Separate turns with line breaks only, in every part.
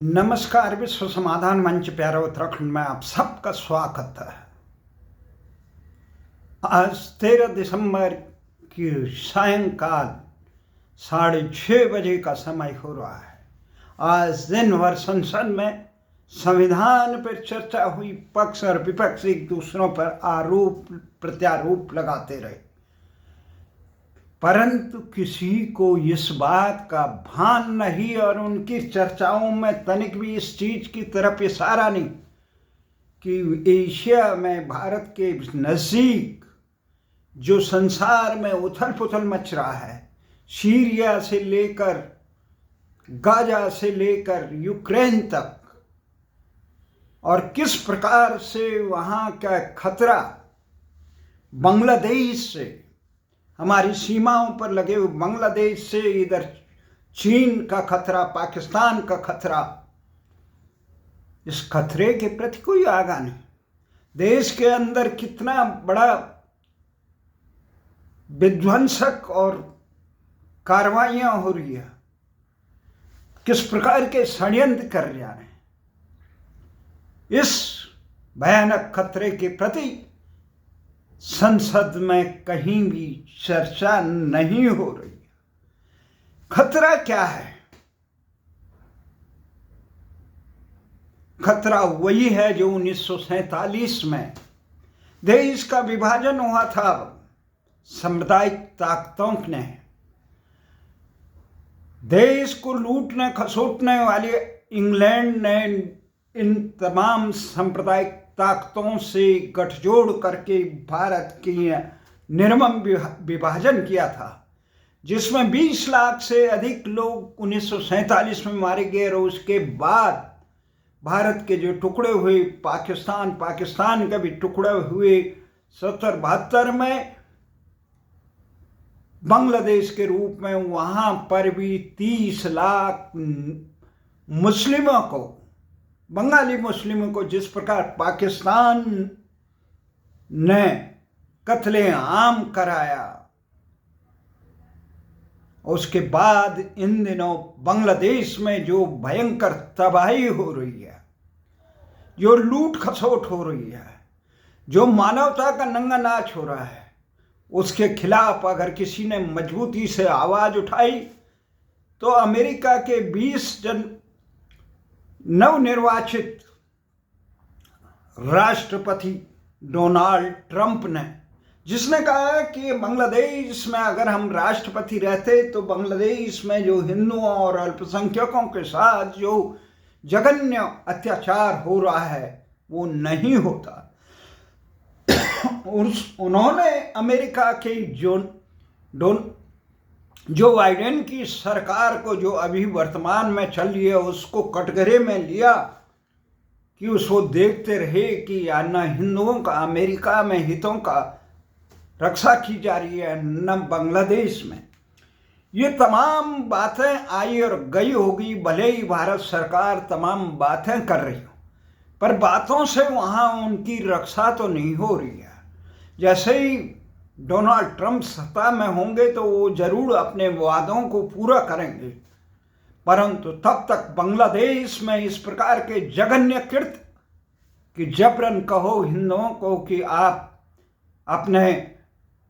नमस्कार। विश्व समाधान मंच प्यारे उत्तराखंड में आप सबका स्वागत है। आज 13 दिसंबर की सायंकाल 6:30 बजे का समय हो रहा है। आज दिन भर संसद में संविधान पर चर्चा हुई। पक्ष और विपक्ष एक दूसरों पर आरोप प्रत्यारोप लगाते रहे, परंतु किसी को इस बात का भान नहीं और उनकी चर्चाओं में तनिक भी इस चीज की तरफ इशारा नहीं कि एशिया में भारत के नजदीक जो संसार में उथल पुथल मच रहा है, सीरिया से लेकर गाजा से लेकर यूक्रेन तक, और किस प्रकार से वहाँ का खतरा बांग्लादेश से, हमारी सीमाओं पर लगे हुए बांग्लादेश से, इधर चीन का खतरा, पाकिस्तान का खतरा, इस खतरे के प्रति कोई आगाह नहीं। देश के अंदर कितना बड़ा विध्वंसक और कार्रवाइयां हो रही है, किस प्रकार के षड्यंत्र कर रहे हैं, इस भयानक खतरे के प्रति संसद में कहीं भी चर्चा नहीं हो रही है। खतरा क्या है? खतरा वही है जो 1947 में देश का विभाजन हुआ था। सांप्रदायिक ताकतों ने देश को लूटने खसोटने वाले इंग्लैंड ने इन तमाम सांप्रदायिक ताकतों से गठजोड़ करके भारत की निर्मम विभाजन किया था, जिसमें 20 लाख से अधिक लोग 1947 में मारे गए। और उसके बाद भारत के जो टुकड़े हुए, पाकिस्तान के भी टुकड़े हुए 70-72 में बांग्लादेश के रूप में, वहां पर भी 30 लाख मुस्लिमों को, बंगाली मुस्लिमों को जिस प्रकार पाकिस्तान ने कत्ले आम कराया, उसके बाद इन दिनों बांग्लादेश में जो भयंकर तबाही हो रही है, जो लूट खसोट हो रही है, जो मानवता का नंगा नाच हो रहा है, उसके खिलाफ अगर किसी ने मजबूती से आवाज उठाई तो अमेरिका के 20 नवनिर्वाचित राष्ट्रपति डोनाल्ड ट्रंप ने, जिसने कहा कि बांग्लादेश में अगर हम राष्ट्रपति रहते तो बांग्लादेश में जो हिंदुओं और अल्पसंख्यकों के साथ जो जघन्य अत्याचार हो रहा है वो नहीं होता। उन्होंने अमेरिका के जो बाइडेन की सरकार को, जो अभी वर्तमान में चल रही है, उसको कटघरे में लिया कि उसको देखते रहे कि न हिंदुओं का अमेरिका में हितों का रक्षा की जा रही है, न बांग्लादेश में। ये तमाम बातें आई और गई होगी, भले ही भारत सरकार तमाम बातें कर रही हो, पर बातों से वहाँ उनकी रक्षा तो नहीं हो रही है। जैसे ही डोनाल्ड ट्रंप सत्ता में होंगे तो वो जरूर अपने वादों को पूरा करेंगे, परंतु तब तक बांग्लादेश में इस प्रकार के जघन्य कृत्य कि जबरन कहो हिंदुओं को कि आप अपने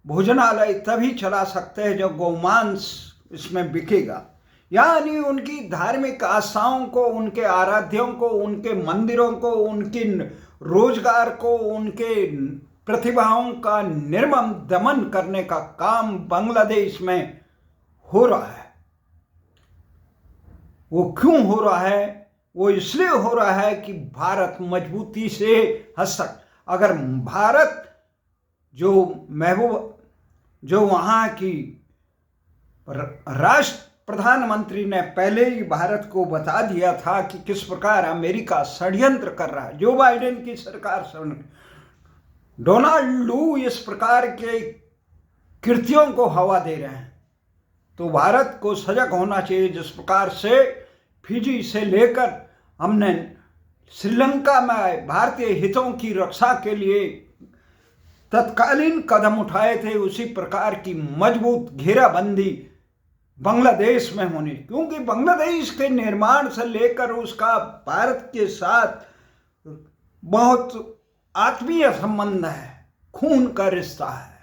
भोजनालय तभी चला सकते हैं जो गौमांस इसमें बिकेगा, यानी उनकी धार्मिक आस्थाओं को, उनके आराध्यों को, उनके मंदिरों को, उनके रोजगार को, उनके प्रतिभाओं का निर्मम दमन करने का काम बांग्लादेश में हो रहा है। वो क्यों हो रहा है? वो इसलिए हो रहा है कि भारत मजबूती से अगर भारत जो वहां की राष्ट्र प्रधानमंत्री ने पहले ही भारत को बता दिया था कि किस प्रकार अमेरिका षड्यंत्र कर रहा है, जो बाइडेन की सरकार डोनाल्ड लू इस प्रकार के कृत्यों को हवा दे रहे हैं, तो भारत को सजग होना चाहिए। जिस प्रकार से फिजी से लेकर हमने श्रीलंका में भारतीय हितों की रक्षा के लिए तत्कालीन कदम उठाए थे, उसी प्रकार की मजबूत घेराबंदी बांग्लादेश में होनी, क्योंकि बांग्लादेश के निर्माण से लेकर उसका भारत के साथ बहुत आत्मीय संबंध है, खून का रिश्ता है।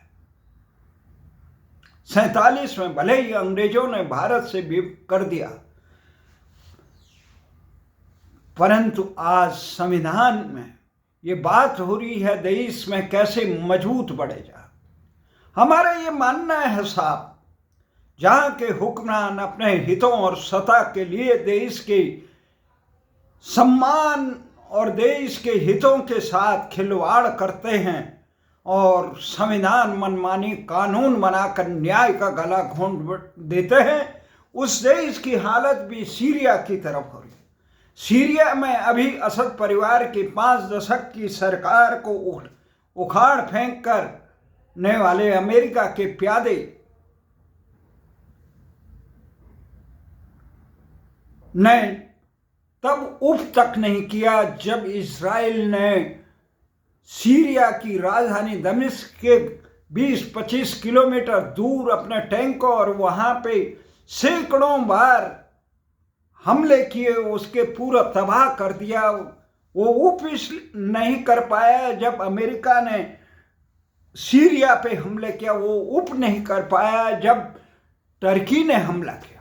47 में भले ही अंग्रेजों ने भारत से भी कर दिया, परंतु आज संविधान में ये बात हो रही है देश में कैसे मजबूत बढ़ेगा। हमारा ये मानना है साहब, जहां के हुक्मरान अपने हितों और सत्ता के लिए देश के सम्मान और देश के हितों के साथ खिलवाड़ करते हैं और संविधान मनमानी कानून बनाकर न्याय का गला घोंट देते हैं, उस देश की हालत भी सीरिया की तरफ हो रही है। सीरिया में अभी असद परिवार की 5 दशक की सरकार को उखाड़ फेंक करने वाले अमेरिका के प्यादे ने तब उफ तक नहीं किया जब इजराइल ने सीरिया की राजधानी दमिश्क के 20-25 किलोमीटर दूर अपने टैंकों और वहां पे सैकड़ों बार हमले किए, उसके पूरा तबाह कर दिया। वो उफ नहीं कर पाया जब अमेरिका ने सीरिया पे हमले किया, वो उफ नहीं कर पाया जब टर्की ने हमला किया।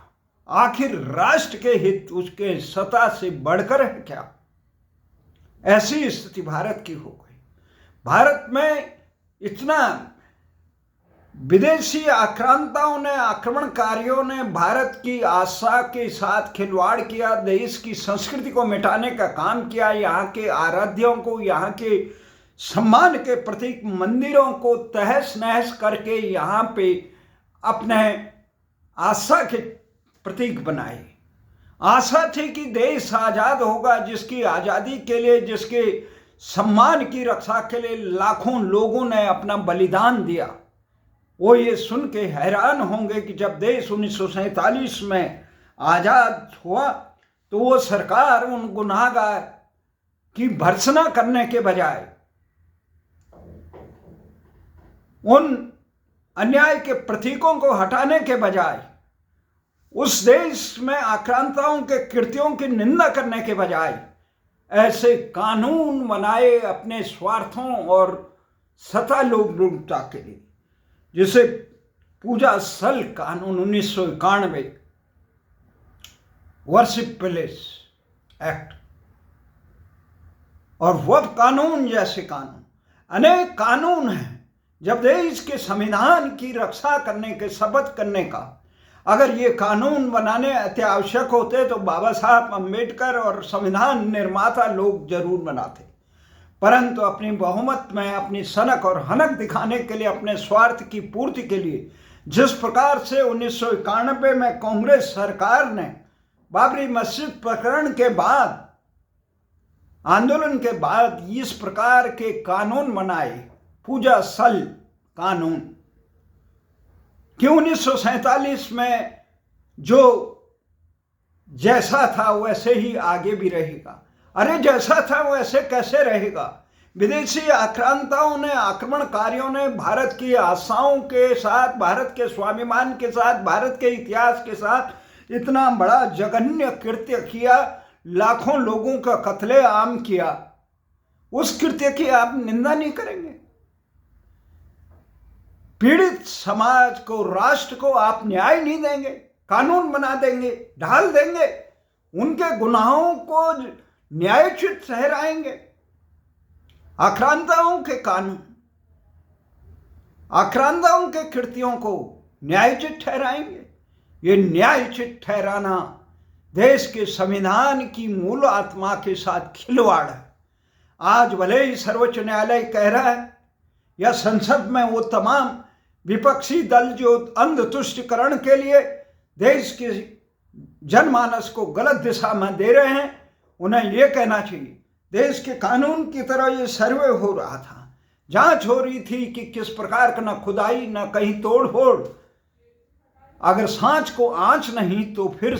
आखिर राष्ट्र के हित उसके सत्ता से बढ़कर है क्या? ऐसी स्थिति भारत की हो गई। भारत में इतना विदेशी आक्रांताओं ने, आक्रमणकारियों ने भारत की आशा के साथ खिलवाड़ किया, देश की संस्कृति को मिटाने का काम किया, यहाँ के आराध्यों को, यहाँ के सम्मान के प्रतीक मंदिरों को तहस नहस करके यहाँ पे अपने आशा के प्रतीक बनाए। आशा थी कि देश आजाद होगा, जिसकी आजादी के लिए, जिसके सम्मान की रक्षा के लिए लाखों लोगों ने अपना बलिदान दिया। वो ये सुन के हैरान होंगे कि जब देश 1947 में आजाद हुआ तो वो सरकार उन गुनाहगार की भर्त्सना करने के बजाय, उन अन्याय के प्रतीकों को हटाने के बजाय, उस देश में आक्रांताओं के कृत्यों की निंदा करने के बजाय ऐसे कानून बनाए अपने स्वार्थों और सत्ता लोलुपता के लिए, जिसे पूजा स्थल कानून 1991, वर्शिप पैलेस एक्ट और वह कानून जैसे कानून, अनेक कानून हैं। जब देश के संविधान की रक्षा करने के, शपथ करने का अगर ये कानून बनाने अत्यावश्यक होते तो बाबा साहब अम्बेडकर और संविधान निर्माता लोग जरूर बनाते, परंतु अपनी बहुमत में अपनी सनक और हनक दिखाने के लिए, अपने स्वार्थ की पूर्ति के लिए, जिस प्रकार से 1991 में कांग्रेस सरकार ने बाबरी मस्जिद प्रकरण के बाद, आंदोलन के बाद इस प्रकार के कानून बनाए, पूजा स्थल कानून, कि 1947 में जो जैसा था वैसे ही आगे भी रहेगा। अरे जैसा था वैसे कैसे रहेगा? विदेशी आक्रांताओं ने, आक्रमणकारियों ने भारत की आशाओं के साथ, भारत के स्वाभिमान के साथ, भारत के इतिहास के साथ इतना बड़ा जघन्य कृत्य किया, लाखों लोगों का कत्लेआम किया। उस कृत्य की आप निंदा नहीं करेंगे? पीड़ित समाज को, राष्ट्र को आप न्याय नहीं देंगे? कानून बना देंगे, ढाल देंगे, उनके गुनाहों को न्यायोचित ठहराएंगे? आक्रांताओं के कानून, आक्रांताओं के कृत्यों को न्यायोचित ठहराएंगे? ये न्यायोचित ठहराना देश के संविधान की मूल आत्मा के साथ खिलवाड़ है। आज भले ही सर्वोच्च न्यायालय कह रहा है, या संसद में वो तमाम विपक्षी दल जो अंध तुष्टिकरण के लिए देश के जनमानस को गलत दिशा में दे रहे हैं, उन्हें ये कहना चाहिए, देश के कानून की तरह ये सर्वे हो रहा था, जांच हो रही थी कि किस प्रकार का, न खुदाई न कहीं तोड़ फोड़। अगर सांच को आंच नहीं तो फिर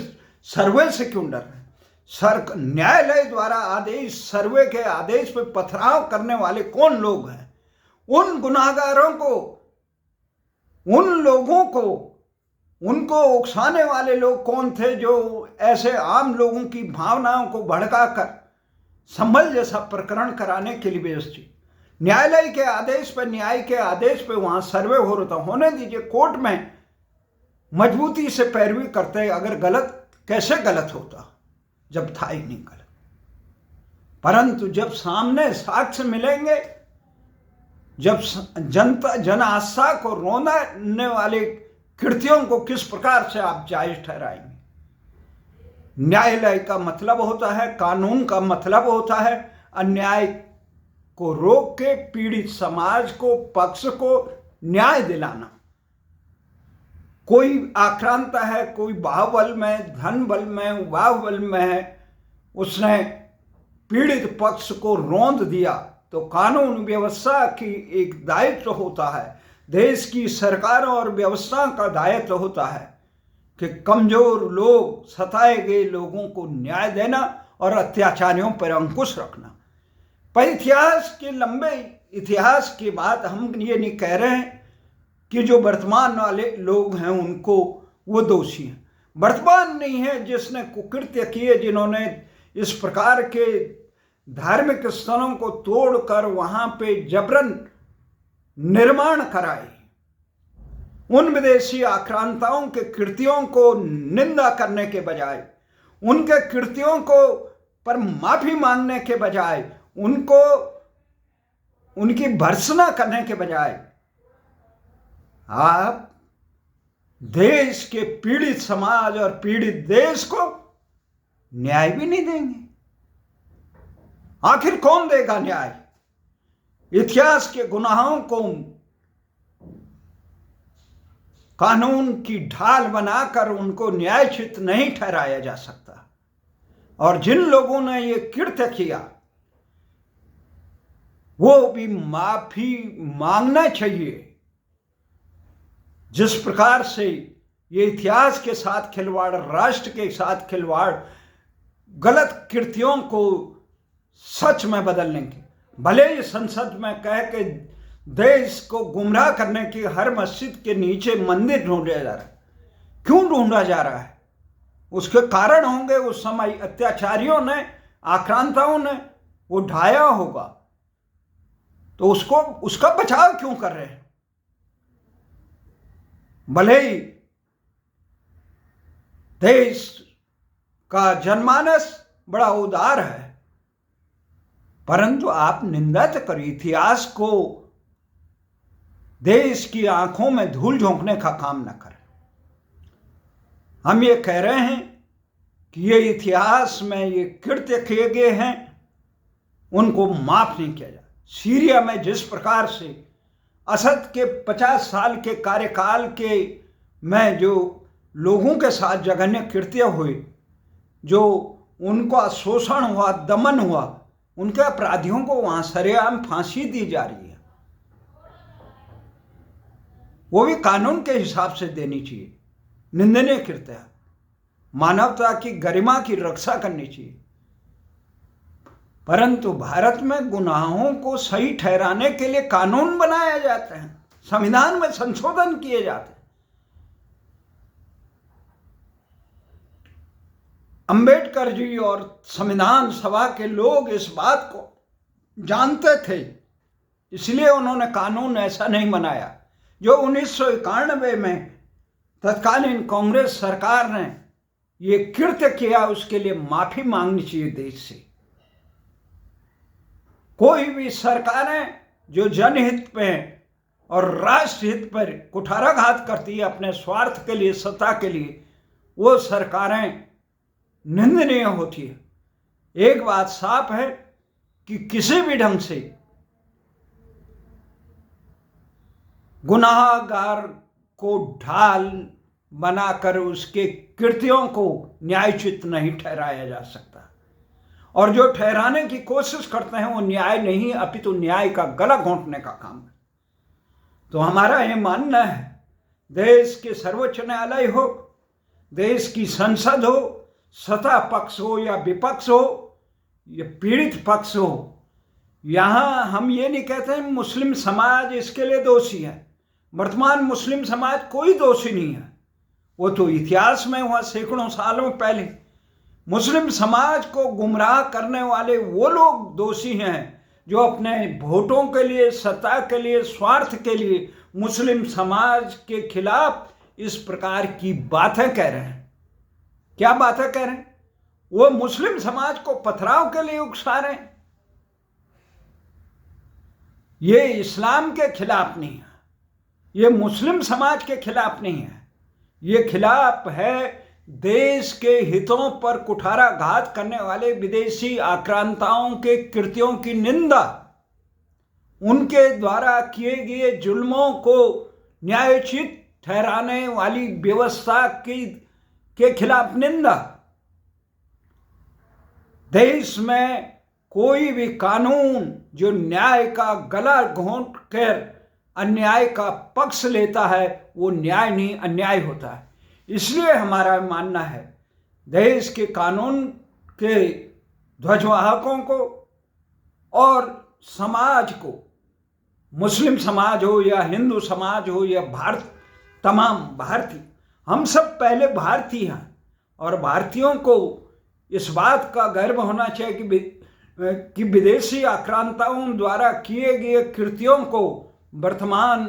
सर्वे से क्यों डर रहे? न्यायालय द्वारा आदेश, सर्वे के आदेश पे पथराव करने वाले कौन लोग हैं? उन गुनाहगारों को, उन लोगों को उनको उकसाने वाले लोग कौन थे जो ऐसे आम लोगों की भावनाओं को भड़काकर संभल जैसा प्रकरण कराने के लिए व्यवस्थित। न्यायालय के आदेश पर, न्याय के आदेश पे वहां सर्वे हो रहा था, होने दीजिए। कोर्ट में मजबूती से पैरवी करते, अगर गलत कैसे गलत होता जब था ही नहीं गलत। परंतु जब सामने साक्ष्य मिलेंगे, जब जनता जन आस्था को रोने वाले कृतियों को किस प्रकार से आप जायज ठहराएंगे। न्यायालय का मतलब होता है, कानून का मतलब होता है अन्याय को रोक के पीड़ित समाज को, पक्ष को न्याय दिलाना। कोई आक्रांत है, कोई बाहुबल में, धन बल में, बाहुबल में है, उसने पीड़ित पक्ष को रौंद दिया, तो कानून व्यवस्था की एक दायित्व होता है, देश की सरकारों और व्यवस्था का दायित्व होता है कि कमजोर लोग, सताए गए लोगों को न्याय देना और अत्याचारियों पर अंकुश रखना। पर इतिहास के लंबे इतिहास के बाद हम ये नहीं कह रहे हैं कि जो वर्तमान वाले लोग हैं उनको वो दोषी हैं। वर्तमान नहीं है जिसने कुकृत्य किए, जिन्होंने इस प्रकार के धार्मिक स्थलों को तोड़कर वहां पे जबरन निर्माण कराए। उन विदेशी आक्रांताओं के कृत्यों को निंदा करने के बजाय, उनके कृत्यों को पर माफी मांगने के बजाय, उनको उनकी भर्त्सना करने के बजाय आप देश के पीड़ित समाज और पीड़ित देश को न्याय भी नहीं देंगे। आखिर कौन देगा न्याय? इतिहास के गुनाहों को कानून की ढाल बनाकर उनको न्यायचित नहीं ठहराया जा सकता। और जिन लोगों ने ये कृत्य किया वो भी माफी मांगना चाहिए। जिस प्रकार से ये इतिहास के साथ खिलवाड़, राष्ट्र के साथ खिलवाड़, गलत कृत्यों को सच में बदलने की, भले ही संसद में कह के देश को गुमराह करने की हर मस्जिद के नीचे मंदिर ढूंढा जा रहा है। क्यों ढूंढा जा रहा है? उसके कारण होंगे। उस समय अत्याचारियों ने, आक्रांताओं ने वो ढाया होगा, तो उसका बचाव क्यों कर रहे हैं? भले ही देश का जनमानस बड़ा उदार है, परंतु आप निंदा तो करिए। इतिहास को देश की आंखों में धूल झोंकने का काम न करें। हम ये कह रहे हैं कि ये इतिहास में ये कृत्य किए गए हैं, उनको माफ नहीं किया जाए। सीरिया में जिस प्रकार से असद के 50 साल के कार्यकाल के में जो लोगों के साथ जघन्य कृत्य हुए, जो उनका शोषण हुआ, दमन हुआ, उनके अपराधियों को वहां सरेआम फांसी दी जा रही है। वो भी कानून के हिसाब से देनी चाहिए। निंदनीय कृत्य है, मानवता की गरिमा की रक्षा करनी चाहिए। परंतु भारत में गुनाहों को सही ठहराने के लिए कानून बनाए जाते हैं, संविधान में संशोधन किए जाते हैं। अंबेडकर जी और संविधान सभा के लोग इस बात को जानते थे, इसलिए उन्होंने कानून ऐसा नहीं बनाया। जो 1991 में तत्कालीन कांग्रेस सरकार ने ये कृत्य किया, उसके लिए माफी मांगनी चाहिए देश से। कोई भी सरकारें जो जनहित पे और राष्ट्रहित पर कुठाराघात करती है अपने स्वार्थ के लिए, सत्ता के लिए, वो सरकारें निंदनीय होती है। एक बात साफ है कि किसी भी ढंग से गुनाहगार को ढाल बनाकर उसके कृत्यों को न्यायोचित नहीं ठहराया जा सकता। और जो ठहराने की कोशिश करते हैं वो न्याय नहीं, अपितु न्याय का गला घोंटने का काम है। तो हमारा ये मानना है, देश के सर्वोच्च न्यायालय हो, देश की संसद हो, सत्ता पक्ष हो या विपक्ष हो या पीड़ित पक्ष हो, यहाँ हम ये नहीं कहते हैं मुस्लिम समाज इसके लिए दोषी है। वर्तमान मुस्लिम समाज कोई दोषी नहीं है। वो तो इतिहास में हुआ सैकड़ों सालों पहले। मुस्लिम समाज को गुमराह करने वाले वो लोग दोषी हैं जो अपने वोटों के लिए, सत्ता के लिए, स्वार्थ के लिए मुस्लिम समाज के खिलाफ इस प्रकार की बातें कह रहे हैं। क्या बातें कह रहे हैं? वो मुस्लिम समाज को पथराव के लिए उकसा रहे हैं। ये इस्लाम के खिलाफ नहीं है, ये मुस्लिम समाज के खिलाफ नहीं है, ये खिलाफ है देश के हितों पर कुठाराघात करने वाले विदेशी आक्रांताओं के कृत्यों की निंदा, उनके द्वारा किए गए जुल्मों को न्यायोचित ठहराने वाली व्यवस्था के खिलाफ निंदा। देश में कोई भी कानून जो न्याय का गला घोंट कर अन्याय का पक्ष लेता है वो न्याय नहीं, अन्याय होता है। इसलिए हमारा मानना है देश के कानून के ध्वजवाहकों को और समाज को, मुस्लिम समाज हो या हिंदू समाज हो या तमाम भारतीय, हम सब पहले भारतीय हैं और भारतीयों को इस बात का गर्व होना चाहिए कि विदेशी आक्रांताओं द्वारा किए गए कृत्यों को वर्तमान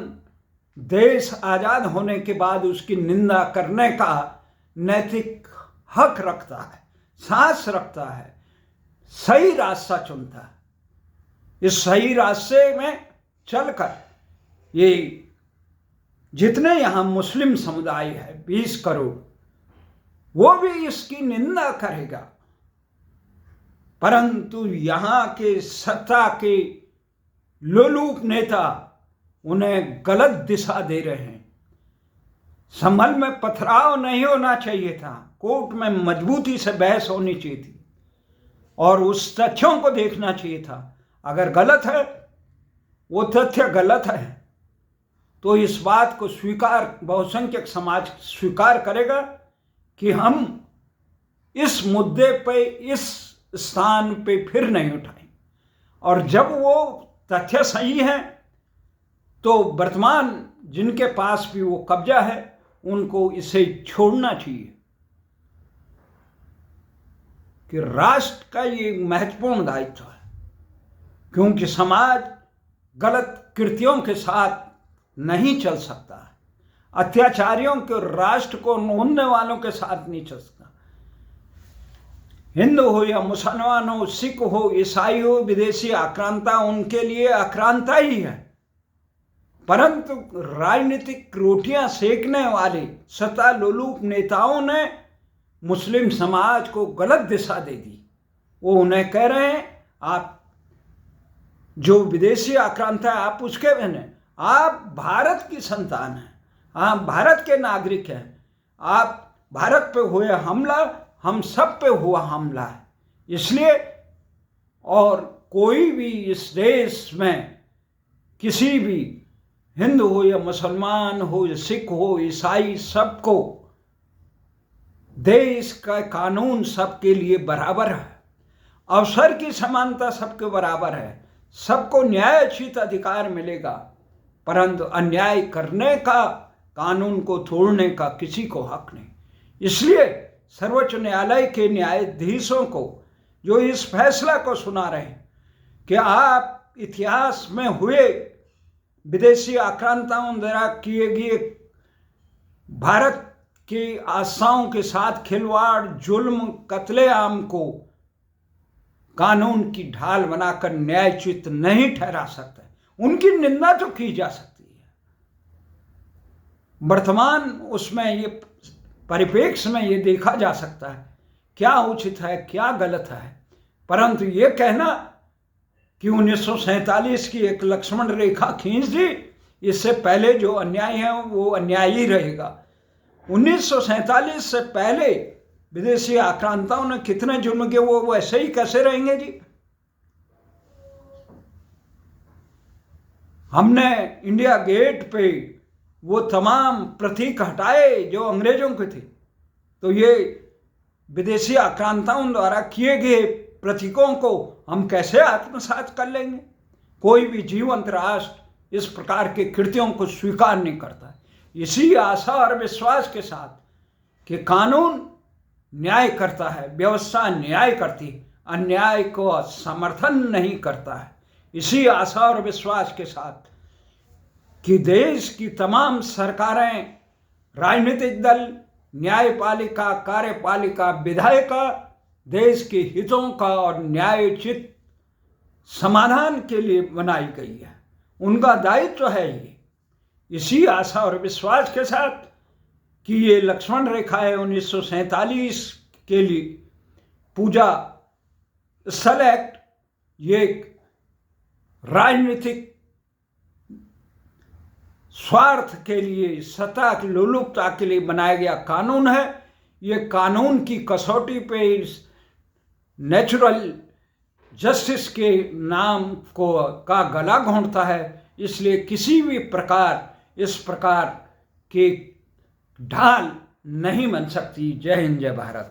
देश आज़ाद होने के बाद उसकी निंदा करने का नैतिक हक रखता है, साहस रखता है, सही रास्ता चुनता है। इस सही रास्ते में चलकर ये जितने यहाँ मुस्लिम समुदाय है 20 करोड़, वो भी इसकी निंदा करेगा, परंतु यहाँ के सत्ता के लोलूप नेता उन्हें गलत दिशा दे रहे हैं। संभल में पथराव नहीं होना चाहिए था, कोर्ट में मजबूती से बहस होनी चाहिए थी और उस तथ्यों को देखना चाहिए था। अगर गलत है, वो तथ्य गलत है, तो इस बात को बहुसंख्यक समाज स्वीकार करेगा कि हम इस मुद्दे पे, इस स्थान पे फिर नहीं उठाएं। और जब वो तथ्य सही है तो वर्तमान जिनके पास भी वो कब्जा है उनको इसे छोड़ना चाहिए कि राष्ट्र का ये महत्वपूर्ण दायित्व है, क्योंकि समाज गलत कृत्यों के साथ नहीं चल सकता है, अत्याचारियों के राष्ट्र को नोचने वालों के साथ नहीं चल सकता। हिंदू हो या मुसलमान हो, सिख हो, ईसाई हो, विदेशी आक्रांता उनके लिए आक्रांता ही है, परंतु राजनीतिक रोटियां सेकने वाले सत्ता लोलूप नेताओं ने मुस्लिम समाज को गलत दिशा दे दी। वो उन्हें कह रहे हैं आप जो विदेशी आक्रांता है आप उसके बहने, आप भारत की संतान हैं, आप भारत के नागरिक हैं, आप भारत पे हुए हमला हम सब पे हुआ हमला है। इसलिए और कोई भी इस देश में किसी भी हिंदू हो या मुसलमान हो या सिख हो, ईसाई, सबको देश का कानून सबके लिए बराबर है, अवसर की समानता सबके बराबर है, सबको न्यायोचित अधिकार मिलेगा, परंतु अन्याय करने का, कानून को तोड़ने का किसी को हक नहीं। इसलिए सर्वोच्च न्यायालय के न्यायाधीशों को जो इस फैसला को सुना रहे हैं कि आप इतिहास में हुए विदेशी आक्रांताओं द्वारा किए गए भारत की आशाओं के साथ खिलवाड़, जुल्म, कत्लेआम को कानून की ढाल बनाकर न्यायोचित नहीं ठहरा सकते, उनकी निंदा तो की जा सकती है। वर्तमान उसमें ये परिप्रेक्ष्य में ये देखा जा सकता है क्या उचित है, क्या गलत है, परंतु ये कहना कि 1947 की एक लक्ष्मण रेखा खींच दी, इससे पहले जो अन्याय है वो अन्याय ही रहेगा। 1947 से पहले विदेशी आक्रांताओं ने कितने जुर्म किए, वो ऐसे ही कैसे रहेंगे जी? हमने इंडिया गेट पे वो तमाम प्रतीक हटाए जो अंग्रेजों के थे, तो ये विदेशी आक्रांताओं द्वारा किए गए प्रतीकों को हम कैसे आत्मसात कर लेंगे? कोई भी जीवंत राष्ट्र इस प्रकार के कृत्यों को स्वीकार नहीं करता है। इसी आशा और विश्वास के साथ कि कानून न्याय करता है, व्यवस्था न्याय करती, अन्याय को समर्थन नहीं करता है। इसी आशा और विश्वास के साथ कि देश की तमाम सरकारें, राजनीतिक दल, न्यायपालिका, कार्यपालिका, विधायिका देश के हितों का और न्यायोचित समाधान के लिए बनाई गई है, उनका दायित्व है ये। इसी आशा और विश्वास के साथ कि ये लक्ष्मण रेखा है 1947 के लिए पूजा स्थल एक्ट, ये राजनीतिक स्वार्थ के लिए, सत्ता की लोलुपता के लिए बनाया गया कानून है। ये कानून की कसौटी पे इस नेचुरल जस्टिस के नाम को का गला घोंटता है। इसलिए किसी भी प्रकार इस प्रकार की ढाल नहीं बन सकती। जय हिंद, जय भारत।